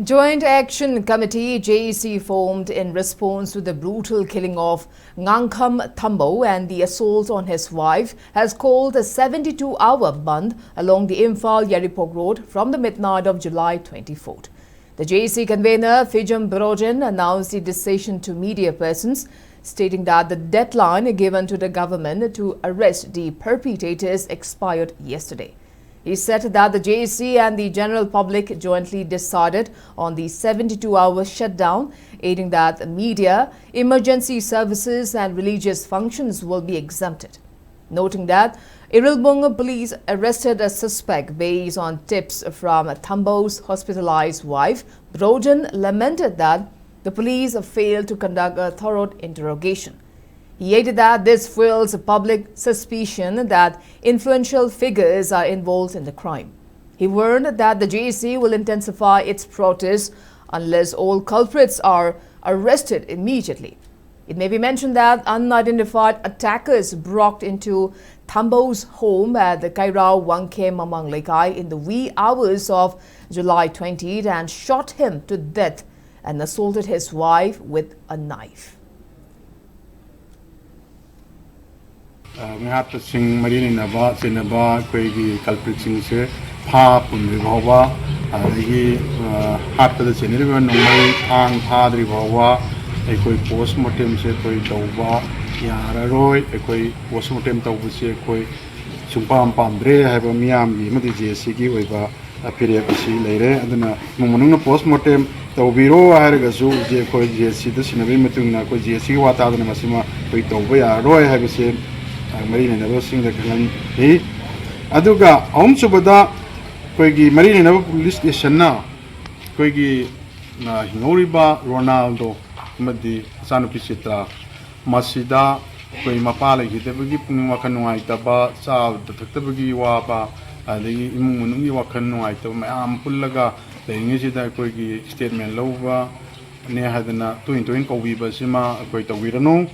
Joint Action Committee (JAC) formed in response to the brutal killing of Ngangkham Thambo and the assault on his wife has called a 72-hour bandh along the Imphal-Yairipok road from the midnight of July 24th. The JAC convener Fijam Brojen announced the decision to media persons, stating that the deadline given to the government to arrest the perpetrators expired yesterday. He said that the JAC and the general public jointly decided on the 72-hour shutdown, aiding that media, emergency services and religious functions will be exempted. Noting that Irilbung police arrested a suspect based on tips from Thambo's hospitalized wife, Broden lamented that the police failed to conduct a thorough interrogation. He added that this fuels public suspicion that influential figures are involved in the crime. He warned that the JAC will intensify its protests unless all culprits are arrested immediately. It may be mentioned that unidentified attackers broke into Thambo's home at the Keirao Wangke Mamang Lekai in the wee hours of July 20th and shot him to death and assaulted his wife with a knife. Ngahap sing marin naba sinaba koigi culprit sing se pha punri bhawa agi hat da chenri ba nomai thang phadri bhawa ekoi postmortem se koi tawba yara roi ekoi postmortem tawbu se koi sumpam pamdre haiba miyam gi madi JAC gi oiba apire pisi leire aduna mumunung postmortem tawbiro harga su je koi JAC da sinabi matungna koi JAC wa ta da masima koi tawba ya roi haiba se Marine never sing the Kalan. Aduga, Omsubada, Koigi, Marine never police station now. Koigi Hinoriba, Ronaldo, Madi, Sanopicitra, Masida, Koi Mapala, Hitabugi, Pumuakanoitaba, South, the Tabugi Waba, the Imungi Wakanoita, Ampulaga, the English Koigi statement Lova, near Hadana, 2 Kowi Basima, Koita Wirano.